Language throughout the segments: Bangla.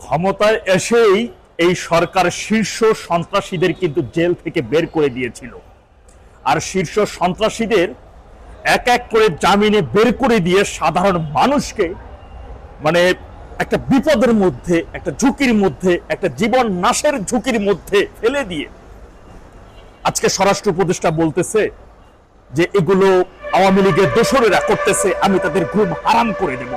ক্ষমতায় এসেই এই সরকার শীর্ষ সন্ত্রাসীদের কিন্তু জেল থেকে বের করে দিয়েছিল। আর শীর্ষ সন্ত্রাসীদের এক এক করে জামিনে বের করে দিয়ে সাধারণ মানুষকে মানে একটা বিপদের মধ্যে, একটা ঝুঁকির মধ্যে, একটা জীবন নাশের ঝুঁকির মধ্যে ফেলে দিয়ে আজকে স্বরাষ্ট্র উপদেষ্টা বলতেছে যে এগুলো আওয়ামী লীগের দোসরেরা করতেছে, আমি তাদের ঘুম হারাম করে দেব।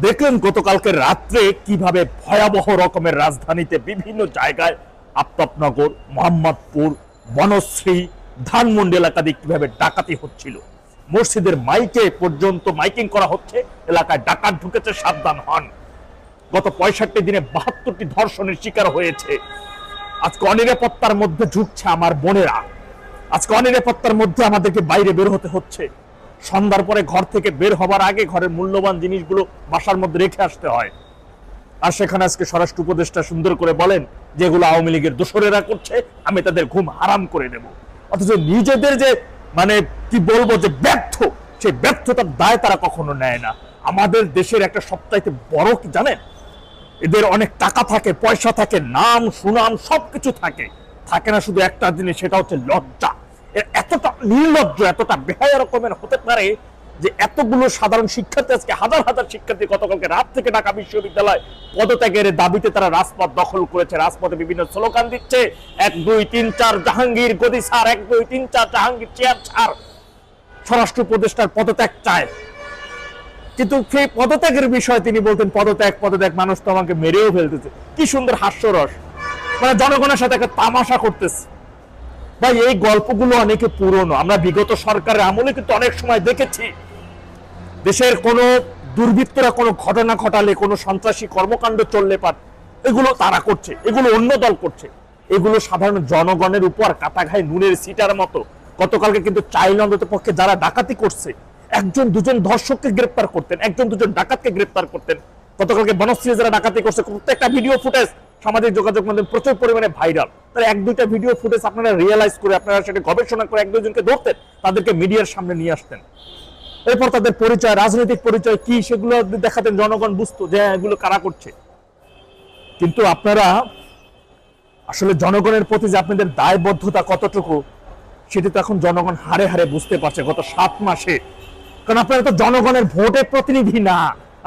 দেখলেন গতকালকে রাত্রে কিভাবে ভয়াবহ রকমের রাজধানীতে বিভিন্ন জায়গায় আফতাবনগর, মোহাম্মদপুর, বনশ্রী, ধানমন্ডি এলাকা দিয়ে কিভাবে ডাকাতি হচ্ছিল। মসজিদের মাইকে পর্যন্ত মাইকিং করা হচ্ছে, এলাকায় ডাকাত ঢুকেছে, সাবধান হন। গত 65 দিনে 72টি ধর্ষণের শিকার হয়েছে। আজকে অনিরাপত্তার মধ্যে ঝুঁকছে আমার বোনেরা, আজকে অনিরাপত্তার মধ্যে আমাদেরকে বাইরে বের হতে হচ্ছে। সন্ধ্যার পরে ঘর থেকে বের হবার আগে ঘরের মূল্যবান জিনিসগুলো বাসার মধ্যে রেখে আসতে হয়। আর সেখানে আজকে স্বরাষ্ট্র উপদেষ্টা সুন্দর করে বলেন যে এগুলো আওয়ামী লীগের দোসরেরা করছে, আমি তাদের ঘুম হারাম করে দেব। অথচ নিজেদের যে মানে কি বলবো যে ব্যর্থ, সেই ব্যর্থতার দায় তারা কখনো নেয় না। আমাদের দেশের একটা সবচাইতে বড় কি জানেন, এদের অনেক টাকা থাকে, পয়সা থাকে, নাম সুনাম সবকিছু থাকে, থাকে না শুধু একটা জিনিস, সেটা হচ্ছে লজ্জা। এতটা নির্লজ্জ, এতটা বেহায়া রকমের হতে পারে যে এতগুলো সাধারণ শিক্ষার্থী, আজকে হাজার হাজার শিক্ষার্থী গতকালকে রাত থেকে ঢাকা বিশ্ববিদ্যালয় পদত্যাগের দাবিতে তারা রাজপথ দখল করেছে, রাজপথে বিভিন্ন স্লোগান দিচ্ছে 1 2 3 4 জাহাঙ্গীর গদি ছাড়, 1 2 3 4 জাহাঙ্গীর চেয়ার ছাড়। স্বরাষ্ট্র উপদেষ্টার পদত্যাগ চায়, কিন্তু সেই পদত্যাগের বিষয়ে তিনি বলতেন পদত্যাগ পদত্যাগ, মানুষ তো আমাকে মেরেও ফেলতেছে। কি সুন্দর হাস্যরস, মানে জনগণের সাথে একটা তামাশা করতেছে। ভাই এই গল্পগুলো অনেকে পুরনো, আমরা বিগত সরকারের আমলে কিন্তু অনেক সময় দেখেছি দেশের কোনো দুর্বৃত্তরা কোনো ঘটনা ঘটালে, কোনো সন্ত্রাসী কর্মকাণ্ড চললে পার, এগুলো তারা করছে, এগুলো অন্য দল করছে, এগুলো সাধারণ জনগণের উপর কাটাঘায়ে নুনের সিটার মতো। গতকালকে কিন্তু চাইল্ড পক্ষে যারা ডাকাতি করছে, 1 2 ধর্ষককে গ্রেপ্তার করতেন, 1 2 ডাকাতকে গ্রেপ্তার করতেন। গতকালকে বনশ্রী যারা ডাকাতি করছে, প্রত্যেকটা ভিডিও ফুটেজ সামাজিক যোগাযোগ মাধ্যমে প্রচুর পরিমাণে ভাইরাল। তাহলে 1 2টা ভিডিও ফুটেজ আপনারা রিয়েলাইজ করে, আপনারা সেটা গবেষণা করে 1 2 জনকে ধরতেন, তাদেরকে মিডিয়ার সামনে নিয়ে আসতেন। এরপর তাদের পরিচয়, রাজনৈতিক পরিচয় কি, সেগুলো দেখাতেন, জনগণ বুঝতো যে এগুলো কারা করছে। কিন্তু আপনারা আসলে জনগণের প্রতি যে আপনাদের দায়বদ্ধতা কতটুকু, সেটা তো এখন জনগণ হারে হারে বুঝতে পারছে গত 7 মাসে। কারণ আপনারা তো জনগণের ভোটের প্রতিনিধি না,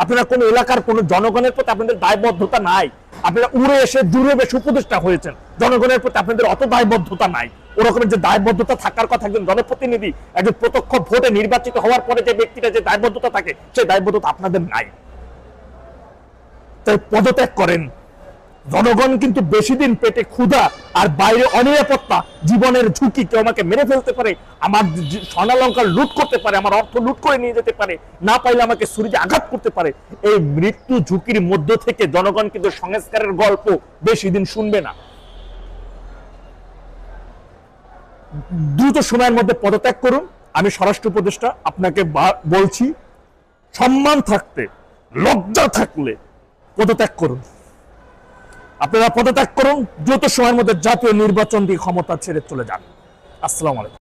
আপনারা কোন এলাকার কোন জনগণের প্রতি আপনাদের দায়বদ্ধতা নাই। আপনারা উড়ে এসে দূরে বেশ উপদেষ্টা হয়েছেন, জনগণের প্রতি আপনাদের অত দায়বদ্ধতা নাই। ওরকমের যে দায়বদ্ধতা থাকার কথা একজন জনপ্রতিনিধি, একজন প্রত্যক্ষ ভোটে নির্বাচিত হওয়ার পরে যে ব্যক্তিটা যে দায়বদ্ধতা থাকে, সেই দায়বদ্ধতা আপনাদের নাই। তাই পদত্যাগ করেন। জনগণ কিন্তু বেশি দিন পেটে ক্ষুধা আর বাইরে অনিরাপত্তা, জীবনের ঝুঁকি, কেউ আমাকে মেরে ফেলতে পারে, আমার স্বর্ণালঙ্কার লুট করতে পারে, আমার অর্থ লুট করে নিয়ে যেতে পারে, না পাইলে আমাকে ছুরিতে আঘাত করতে পারে। এই মৃত্যু ঝুঁকির মধ্য থেকে জনগণ কিন্তু সংস্কারের গল্প বেশি দিন শুনবে না। দ্রুত সময়ের মধ্যে পদত্যাগ করুন। আমি স্বরাষ্ট্র উপদেষ্টা আপনাকে বলছি, সম্মান থাকতে, লজ্জা থাকলে পদত্যাগ করুন। আপনারা পদত্যাগ করুন, দ্রুত সময়ের মধ্যে জাতীয় নির্বাচন দিয়ে ক্ষমতা ছেড়ে চলে যান। আসসালামু আলাইকুম।